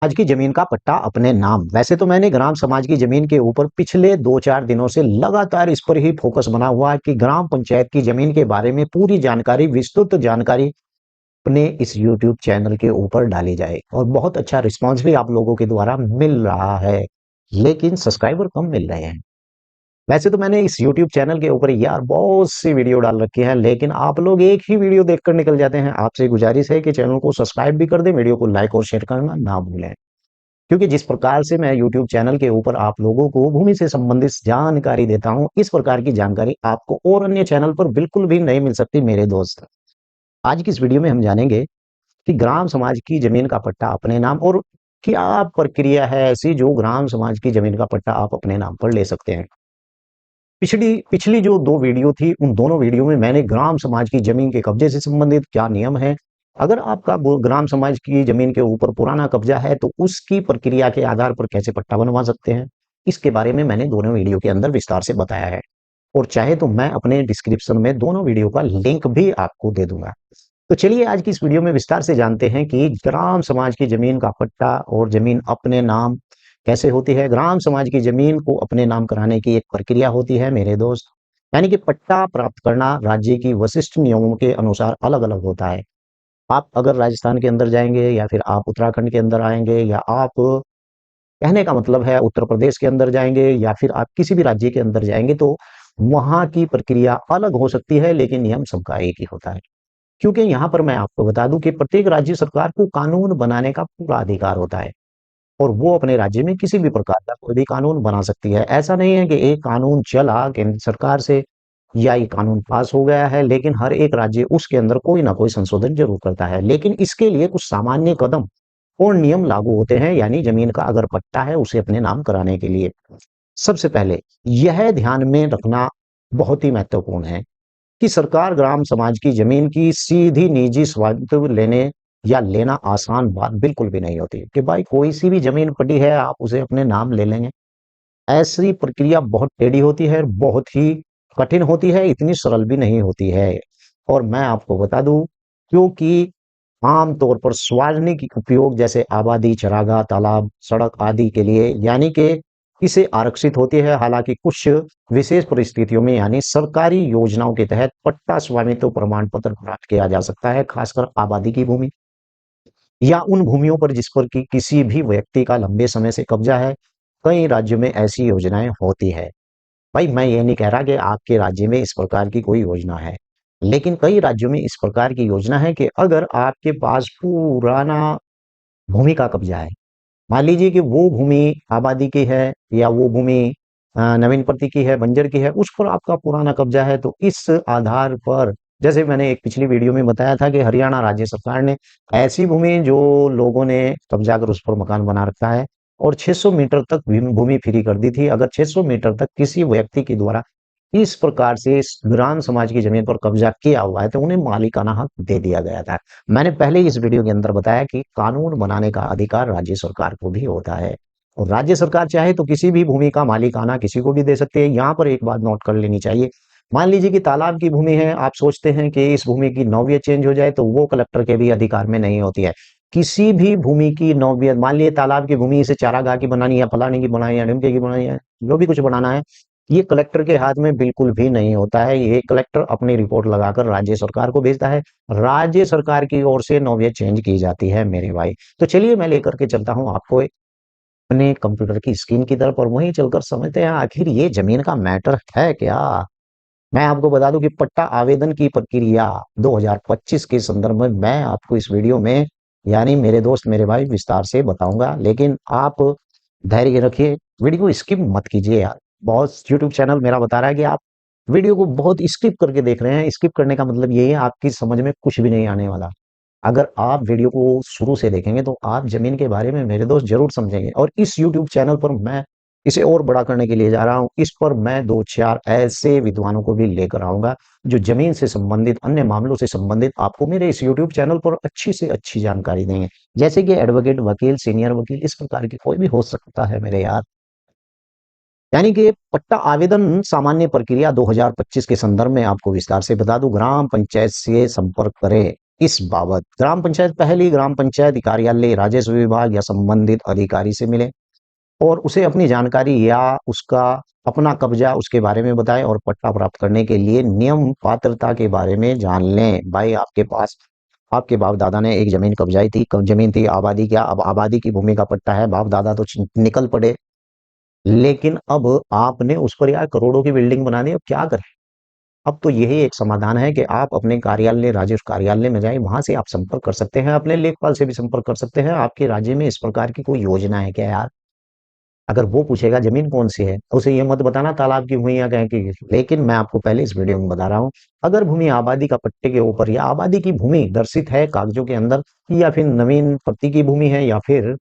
समाज की जमीन का पट्टा अपने नाम। वैसे तो मैंने ग्राम समाज की जमीन के ऊपर पिछले 2-4 दिनों से लगातार इस पर ही फोकस बना हुआ है कि ग्राम पंचायत की जमीन के बारे में पूरी जानकारी, विस्तृत जानकारी अपने इस यूट्यूब चैनल के ऊपर डाली जाए और बहुत अच्छा रिस्पांस भी आप लोगों के द्वारा मिल रहा है, लेकिन सब्सक्राइबर कम मिल रहे हैं। वैसे तो मैंने इस यूट्यूब चैनल के ऊपर यार बहुत सी वीडियो डाल रखी है, लेकिन आप लोग एक ही वीडियो देखकर निकल जाते हैं। आपसे गुजारिश है कि चैनल को सब्सक्राइब भी कर दें, वीडियो को लाइक और शेयर करना ना भूलें। क्योंकि जिस प्रकार से मैं यूट्यूब चैनल के ऊपर आप लोगों को भूमि से संबंधित जानकारी देता हूं, इस प्रकार की जानकारी आपको और अन्य चैनल पर बिल्कुल भी नहीं मिल सकती मेरे दोस्त। आज की इस वीडियो में हम जानेंगे कि ग्राम समाज की जमीन का पट्टा अपने नाम और क्या प्रक्रिया है ऐसी जो ग्राम समाज की जमीन का पट्टा आप अपने नाम पर ले सकते हैं। पिछली पिछली जो 2 वीडियो थी, उन दोनों वीडियो में मैंने ग्राम समाज की जमीन के कब्जे से संबंधित क्या नियम है, अगर आपका ग्राम समाज की जमीन के ऊपर पुराना कब्जा है तो उसकी प्रक्रिया के आधार पर कैसे पट्टा बनवा सकते हैं, इसके बारे में मैंने दोनों वीडियो के अंदर विस्तार से बताया है। और चाहे तो मैं अपने डिस्क्रिप्शन में दोनों वीडियो का लिंक भी आपको दे दूंगा। तो चलिए आज की इस वीडियो में विस्तार से जानते हैं कि ग्राम समाज की जमीन का पट्टा और जमीन अपने नाम कैसे होती है। ग्राम समाज की जमीन को अपने नाम कराने की एक प्रक्रिया होती है मेरे दोस्त, यानी कि पट्टा प्राप्त करना राज्य की विशिष्ट नियमों के अनुसार अलग अलग होता है। आप अगर राजस्थान के अंदर जाएंगे या फिर आप उत्तराखंड के अंदर आएंगे या आप, कहने का मतलब है, उत्तर प्रदेश के अंदर जाएंगे या फिर आप किसी भी राज्य के अंदर जाएंगे तो वहां की प्रक्रिया अलग हो सकती है, लेकिन नियम सबका एक ही होता है। क्योंकि यहाँ पर मैं आपको बता दूं कि प्रत्येक राज्य सरकार को कानून बनाने का पूरा अधिकार होता है और वो अपने राज्य में किसी भी प्रकार का कोई भी कानून बना सकती है। ऐसा नहीं है कि एक कानून चला केंद्र सरकार से या ये कानून पास हो गया है, लेकिन हर एक राज्य उसके अंदर कोई ना कोई संशोधन जरूर करता है। लेकिन इसके लिए कुछ सामान्य कदम और नियम लागू होते हैं, यानी जमीन का अगर पट्टा है उसे अपने नाम कराने के लिए सबसे पहले यह ध्यान में रखना बहुत ही महत्वपूर्ण है कि सरकार ग्राम समाज की जमीन की सीधी निजी स्वामित्व लेने या लेना आसान बात बिल्कुल भी नहीं होती कि भाई कोई सी भी जमीन पड़ी है आप उसे अपने नाम ले लेंगे। ऐसी प्रक्रिया बहुत टेढ़ी होती है, बहुत ही कठिन होती है, इतनी सरल भी नहीं होती है। और मैं आपको बता दूं, क्योंकि आम तौर पर सार्वजनिक उपयोग जैसे आबादी, चरागाह, तालाब, सड़क आदि के लिए यानी कि इसे आरक्षित होती है। हालांकि कुछ विशेष परिस्थितियों में यानी सरकारी योजनाओं के तहत पट्टा स्वामित्व प्रमाण पत्र प्राप्त किया जा सकता है, खासकर आबादी की भूमि या उन भूमियों पर जिस पर कि किसी भी व्यक्ति का लंबे समय से कब्जा है। कई राज्यों में ऐसी योजनाएं होती है। भाई मैं ये नहीं कह रहा कि आपके राज्य में इस प्रकार की कोई योजना है, लेकिन कई राज्यों में इस प्रकार की योजना है कि अगर आपके पास पुराना भूमि का कब्जा है, मान लीजिए कि वो भूमि आबादी की है या वो भूमि नवीन प्रति की है, बंजर की है, उस पर आपका पुराना कब्जा है, तो इस आधार पर, जैसे मैंने एक पिछली वीडियो में बताया था कि हरियाणा राज्य सरकार ने ऐसी भूमि जो लोगों ने कब्जा कर उस पर मकान बना रखा है और 600 मीटर तक भूमि फ्री कर दी थी। अगर 600 मीटर तक किसी व्यक्ति के द्वारा इस प्रकार से इस ग्राम समाज की जमीन पर कब्जा किया हुआ है तो उन्हें मालिकाना हक दे दिया गया था। मैंने पहले ही इस वीडियो के अंदर बताया कि कानून बनाने का अधिकार राज्य सरकार को भी होता है और राज्य सरकार चाहे तो किसी भी भूमि का मालिकाना किसी को भी दे सकते हैं। यहाँ पर एक बात नोट कर लेनी चाहिए, मान लीजिए कि तालाब की भूमि है, आप सोचते हैं कि इस भूमि की नौवियत चेंज हो जाए तो वो कलेक्टर के भी अधिकार में नहीं होती है। किसी भी भूमि की नौवियत, मान लीजिए तालाब की भूमि इसे चारागाह की बनानी है, फलाने की बनानी है, ढिमके की बनानी है, जो भी कुछ बनाना है, ये कलेक्टर के हाथ में बिल्कुल भी नहीं होता है। ये कलेक्टर अपनी रिपोर्ट लगाकर राज्य सरकार को भेजता है, राज्य सरकार की ओर से नौवियत चेंज की जाती है मेरे भाई। तो चलिए मैं लेकर के चलता हूँ आपको अपने कंप्यूटर की स्क्रीन की तरफ और वहीं चलकर समझते हैं आखिर ये जमीन का मैटर है क्या। मैं आपको बता दूं कि पट्टा आवेदन की प्रक्रिया 2025 के संदर्भ में मैं आपको इस वीडियो में, यानी मेरे दोस्त मेरे भाई, विस्तार से बताऊंगा, लेकिन आप धैर्य रखिए, वीडियो को स्किप मत कीजिए यार। बहुत यूट्यूब चैनल मेरा बता रहा है कि आप वीडियो को बहुत स्किप करके देख रहे हैं। स्किप करने का मतलब यही है आपकी समझ में कुछ भी नहीं आने वाला। अगर आप वीडियो को शुरू से देखेंगे तो आप जमीन के बारे में मेरे दोस्त जरूर समझेंगे। और इस यूट्यूब चैनल पर मैं इसे और बड़ा करने के लिए जा रहा हूं, इस पर मैं 2-4 ऐसे विद्वानों को भी लेकर आऊंगा जो जमीन से संबंधित अन्य मामलों से संबंधित आपको मेरे इस यूट्यूब चैनल पर अच्छी से अच्छी जानकारी देंगे, जैसे कि एडवोकेट, वकील, सीनियर वकील, इस प्रकार की कोई भी हो सकता है मेरे यार। यानी कि पट्टा आवेदन सामान्य प्रक्रिया 2025 के संदर्भ में आपको विस्तार से बता दूं, ग्राम पंचायत से संपर्क करें इस बाबत ग्राम पंचायत पहले ही ग्राम पंचायत कार्यालय राजस्व विभाग या संबंधित अधिकारी से मिले और उसे अपनी जानकारी या उसका अपना कब्जा उसके बारे में बताएं और पट्टा प्राप्त करने के लिए नियम पात्रता के बारे में जान लें। भाई आपके पास आपके बाप दादा ने एक जमीन कब्जाई थी, जमीन थी आबादी, क्या अब आबादी की भूमि का पट्टा है, बाप दादा तो निकल पड़े, लेकिन अब आपने उस पर यार करोड़ों की बिल्डिंग बना दी, अब क्या करें? अब तो यही एक समाधान है कि आप अपने कार्यालय राजस्व कार्यालय में जाएं, वहां से आप संपर्क कर सकते हैं, अपने लेखपाल से भी संपर्क कर सकते हैं। आपके राज्य में इस प्रकार की कोई योजना है क्या यार? अगर वो पूछेगा जमीन कौन सी है, उसे ये मत बताना तालाब की हुई या कहीं की, लेकिन मैं आपको पहले इस वीडियो में बता रहा हूँ, अगर भूमि आबादी का पट्टे के ऊपर या आबादी की भूमि दर्शित है कागजों के अंदर, या फिर नवीन पट्टी की भूमि है, या फिर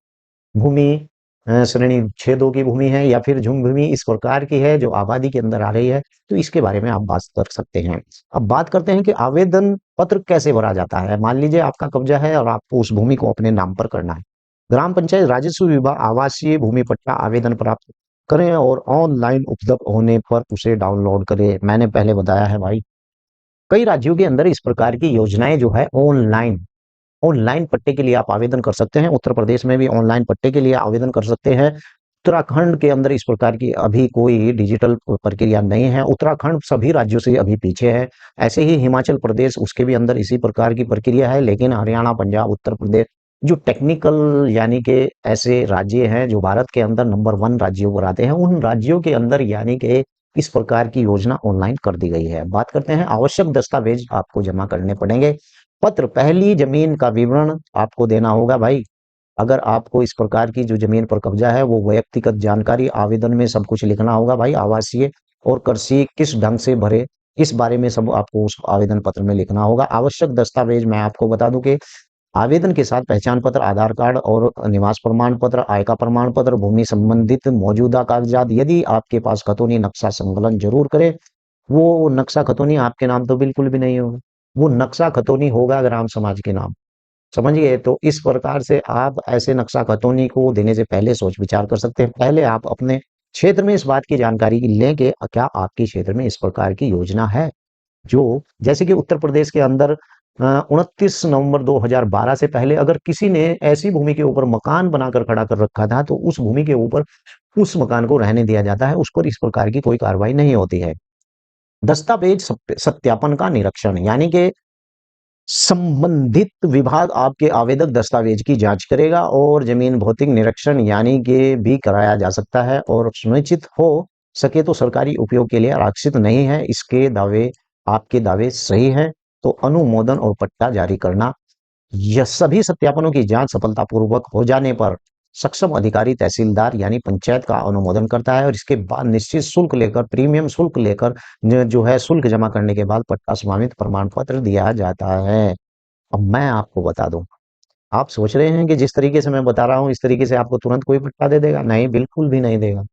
भूमि श्रेणी छेदों की भूमि है, या फिर झुम भूमि इस प्रकार की है जो आबादी के अंदर आ रही है, तो इसके बारे में आप बात कर सकते हैं। अब बात करते हैं कि आवेदन पत्र कैसे भरा जाता है। मान लीजिए आपका कब्जा है और आपको उस भूमि को अपने नाम पर करना है। ग्राम पंचायत राजस्व विभाग आवासीय भूमि पट्टा आवेदन प्राप्त करें और ऑनलाइन उपलब्ध होने पर उसे डाउनलोड करें। मैंने पहले बताया है भाई, कई राज्यों के अंदर इस प्रकार की योजनाएं जो है ऑनलाइन ऑनलाइन पट्टे के लिए आप आवेदन कर सकते हैं। उत्तर प्रदेश में भी ऑनलाइन पट्टे के लिए आवेदन कर सकते हैं। उत्तराखंड के अंदर इस प्रकार की अभी कोई डिजिटल प्रक्रिया नहीं है। उत्तराखंड सभी राज्यों से अभी पीछे है। ऐसे ही हिमाचल प्रदेश, उसके भी अंदर इसी प्रकार की प्रक्रिया है। लेकिन हरियाणा, पंजाब, उत्तर प्रदेश जो टेक्निकल यानी कि ऐसे राज्य हैं जो भारत के अंदर नंबर 1 राज्यों पर आते हैं, उन राज्यों के अंदर यानी कि इस प्रकार की योजना ऑनलाइन कर दी गई है। बात करते हैं आवश्यक दस्तावेज आपको जमा करने पड़ेंगे। पत्र, पहली जमीन का विवरण आपको देना होगा भाई। अगर आपको इस प्रकार की जो जमीन पर कब्जा है वो व्यक्तिगत जानकारी आवेदन में सब कुछ लिखना होगा भाई। आवासीय और कृषि किस ढंग से भरे, इस बारे में सब आपको उस आवेदन पत्र में लिखना होगा। आवश्यक दस्तावेज मैं आपको बता दूं कि आवेदन के साथ पहचान पत्र, आधार कार्ड और निवास प्रमाण पत्र, आय का प्रमाण पत्र, भूमि संबंधित मौजूदा कागजात, यदि आपके पास खतौनी नक्शा संकलन जरूर करें। वो नक्शा खतौनी आपके नाम तो बिल्कुल भी नहीं होगा, वो नक्शा खतौनी होगा ग्राम समाज के नाम। समझ गए? तो इस प्रकार से आप ऐसे नक्शा खतौनी को देने से पहले सोच विचार कर सकते हैं। पहले आप अपने क्षेत्र में इस बात की जानकारी लें कि क्या आपके क्षेत्र में इस प्रकार की योजना है। जो जैसे कि उत्तर प्रदेश के अंदर 29 नवंबर 2012 से पहले अगर किसी ने ऐसी भूमि के ऊपर मकान बनाकर खड़ा कर रखा था, तो उस भूमि के ऊपर उस मकान को रहने दिया जाता है, उस पर इस प्रकार की कोई कार्रवाई नहीं होती है। दस्तावेज सत्यापन का निरीक्षण, यानी कि संबंधित विभाग आपके आवेदक दस्तावेज की जांच करेगा और जमीन भौतिक निरीक्षण यानी कि भी कराया जा सकता है, और सुनिश्चित हो सके तो सरकारी उपयोग के लिए आरक्षित नहीं है, इसके दावे आपके दावे सही है तो अनुमोदन और पट्टा जारी करना। यह सभी सत्यापनों की जांच सफलतापूर्वक हो जाने पर सक्षम अधिकारी तहसीलदार यानी पंचायत का अनुमोदन करता है, और इसके बाद निश्चित शुल्क लेकर, प्रीमियम शुल्क लेकर जो है शुल्क जमा करने के बाद पट्टा स्वामित्व प्रमाण पत्र दिया जाता है। अब मैं आपको बता दूं, आप सोच रहे हैं कि जिस तरीके से मैं बता रहा हूं इस तरीके से आपको तुरंत कोई पट्टा दे देगा? नहीं, बिल्कुल भी नहीं देगा।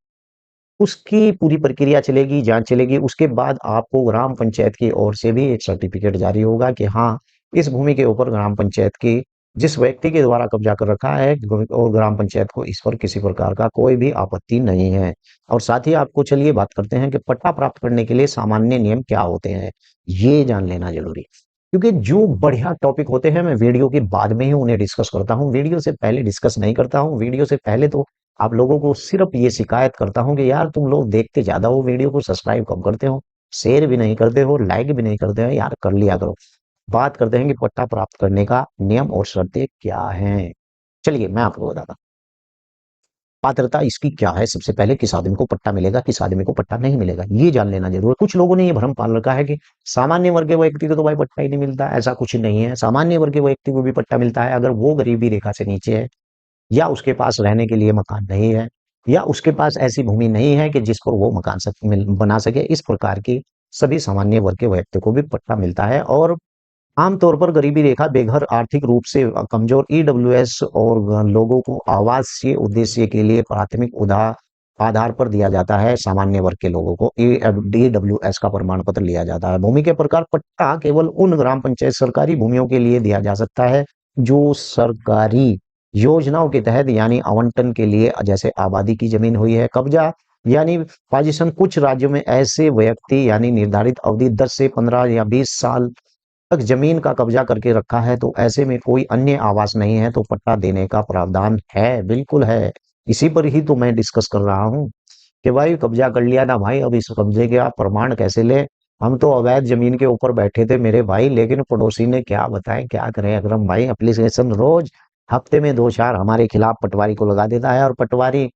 उसकी पूरी प्रक्रिया चलेगी, जांच चलेगी, उसके बाद आपको ग्राम पंचायत की ओर से भी एक सर्टिफिकेट जारी होगा कि हाँ, इस भूमि के ऊपर ग्राम पंचायत की जिस व्यक्ति के द्वारा कब्जा कर रखा है और ग्राम पंचायत को इस पर किसी प्रकार का कोई भी आपत्ति नहीं है। और साथ ही आपको चलिए बात करते हैं कि पट्टा प्राप्त करने के लिए सामान्य नियम क्या होते हैं, ये जान लेना जरूरी है। क्योंकि जो बढ़िया टॉपिक होते हैं मैं वीडियो के बाद में ही उन्हें डिस्कस करता हूँ, वीडियो से पहले डिस्कस नहीं करता हूँ। वीडियो से पहले तो आप लोगों को सिर्फ ये शिकायत करता हूँ कि यार तुम लोग देखते ज्यादा हो, वीडियो को सब्सक्राइब कम करते हो, शेयर भी नहीं करते हो, लाइक भी नहीं करते हो, यार कर लिया करो। बात करते हैं कि पट्टा प्राप्त करने का नियम और शर्तें क्या हैं। चलिए मैं आपको बताता हूँ। पात्रता इसकी क्या है, सबसे पहले किस आदमी को पट्टा मिलेगा, किस आदमी को पट्टा नहीं मिलेगा, ये जान लेना जरूर है। कुछ लोगों ने ये भ्रम पाल रखा है कि सामान्य वर्ग के व्यक्ति को तो भाई पट्टा ही नहीं मिलता, ऐसा कुछ नहीं है। सामान्य वर्ग के व्यक्ति को भी पट्टा मिलता है अगर वो गरीबी रेखा से नीचे है, या उसके पास रहने के लिए मकान नहीं है, या उसके पास ऐसी भूमि नहीं है कि जिस पर वो मकान बना सके। इस प्रकार की सभी सामान्य वर्ग के व्यक्ति को भी पट्टा मिलता है। और आमतौर पर गरीबी रेखा, बेघर, आर्थिक रूप से कमजोर, ईडब्ल्यूएस और लोगों को आवासीय उद्देश्य के लिए प्राथमिक आधार पर दिया जाता है। सामान्य वर्ग के लोगों को ईडब्ल्यूएस का प्रमाण पत्र लिया जाता है। भूमि के प्रकार, पट्टा केवल उन ग्राम पंचायत सरकारी भूमियों के लिए दिया जा सकता है जो सरकारी योजनाओं के तहत यानी आवंटन के लिए, जैसे आबादी की जमीन हुई है। कब्जा यानी पोजीशन, कुछ राज्यों में ऐसे व्यक्ति यानी निर्धारित अवधि 10 से 15 या 20 साल तक जमीन का कब्जा करके रखा है, तो ऐसे में कोई अन्य आवास नहीं है, तो पट्टा देने का प्रावधान है, बिल्कुल है। इसी पर ही तो मैं डिस्कस कर रहा हूँ कि भाई कब्जा कर लिया था भाई, अब इस कब्जे के आप प्रमाण कैसे ले। हम तो अवैध जमीन के ऊपर बैठे थे मेरे भाई, लेकिन पड़ोसी ने क्या बताएं क्या करें अकरम भाई, एप्लीकेशन रोज हफ्ते में दो चार हमारे खिलाफ पटवारी को लगा देता है, और पटवारी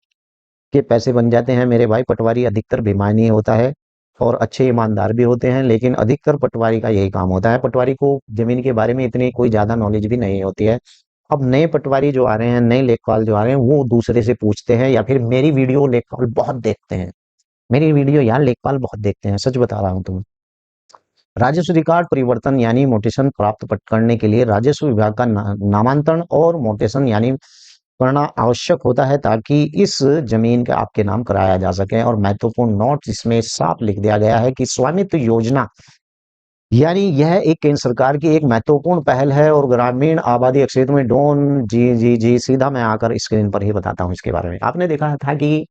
के पैसे बन जाते हैं मेरे भाई। पटवारी अधिकतर बेईमानी होता है और अच्छे ईमानदार भी होते हैं, लेकिन अधिकतर पटवारी का यही काम होता है। पटवारी को जमीन के बारे में इतनी कोई ज्यादा नॉलेज भी नहीं होती है। अब नए पटवारी जो आ रहे हैं, नए लेखपाल जो आ रहे हैं, वो दूसरे से पूछते हैं या फिर मेरी वीडियो लेखपाल बहुत देखते हैं। मेरी वीडियो यार लेखपाल बहुत देखते हैं, सच बता रहा हूँ तुम्हें। राजस्व रिकॉर्ड परिवर्तन यानी मोटेशन प्राप्त करने के लिए राजस्व विभाग का नामांतरण और मोटेशन यानी करना आवश्यक होता है, ताकि इस जमीन का आपके नाम कराया जा सके। और महत्वपूर्ण नोट इसमें साफ लिख दिया गया है कि स्वामित्व योजना यानी यह एक केंद्र सरकार की एक महत्वपूर्ण पहल है, और ग्रामीण आबादी क्षेत्र में ड्रोन जी जी जी सीधा मैं आकर स्क्रीन पर ही बताता हूँ इसके बारे में। आपने देखा था कि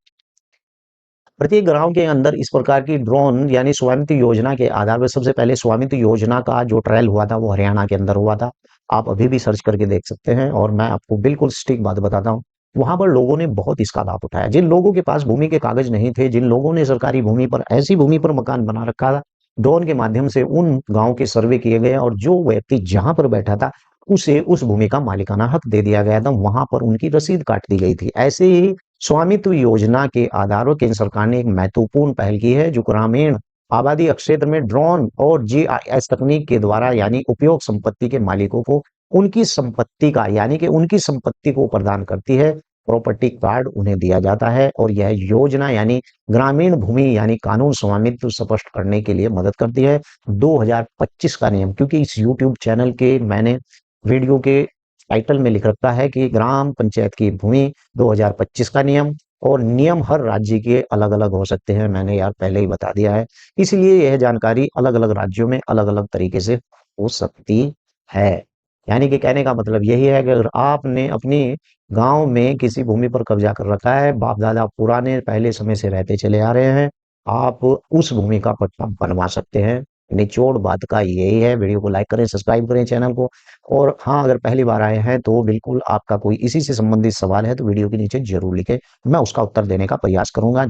प्रत्येक गांव के अंदर इस प्रकार की ड्रोन यानी स्वामित्व योजना के आधार पर, सबसे पहले स्वामित्व योजना का जो ट्रायल हुआ था वो हरियाणा के अंदर हुआ था। आप अभी भी सर्च करके देख सकते हैं, और मैं आपको बिल्कुल सटीक बात बताता हूँ। वहां पर लोगों ने बहुत इसका लाभ उठाया। जिन लोगों के पास भूमि के कागज नहीं थे, जिन लोगों ने सरकारी भूमि पर, ऐसी भूमि पर मकान बना रखा था, ड्रोन के माध्यम से उन गांव के सर्वे किए गए, और जो व्यक्ति जहां पर बैठा था उसे उस भूमि का मालिकाना हक दे दिया गया था, वहां पर उनकी रसीद काट दी गई थी। ऐसे ही स्वामित्व योजना के आधार पर केंद्र सरकार ने एक महत्वपूर्ण पहल की है, जो ग्रामीण आबादी क्षेत्र में ड्रोन और जीआईएस तकनीक के द्वारा यानी उपयोग संपत्ति के मालिकों को उनकी संपत्ति का यानी कि उनकी संपत्ति को प्रदान करती है। प्रॉपर्टी कार्ड उन्हें दिया जाता है, और यह योजना यानी ग्रामीण भूमि यानी कानून स्वामित्व स्पष्ट करने के लिए मदद करती है। 2025 का नियम, क्योंकि इस यूट्यूब चैनल के मैंने वीडियो के टाइटल में लिख रखा है कि ग्राम पंचायत की भूमि 2025 का नियम, और नियम हर राज्य के अलग अलग हो सकते हैं, मैंने यार पहले ही बता दिया है। इसलिए यह जानकारी अलग अलग राज्यों में अलग अलग तरीके से हो सकती है। यानी कि कहने का मतलब यही है कि अगर आपने अपनी गांव में किसी भूमि पर कब्जा कर रखा है, बाप दादा पुराने पहले समय से रहते चले आ रहे हैं, आप उस भूमि का पट्टा बनवा सकते हैं। निचोड़ बात का यही है। वीडियो को लाइक करें, सब्सक्राइब करें चैनल को। और हाँ, अगर पहली बार आए हैं तो बिल्कुल आपका कोई इसी से संबंधित सवाल है तो वीडियो के नीचे जरूर लिखें, मैं उसका उत्तर देने का प्रयास करूंगा।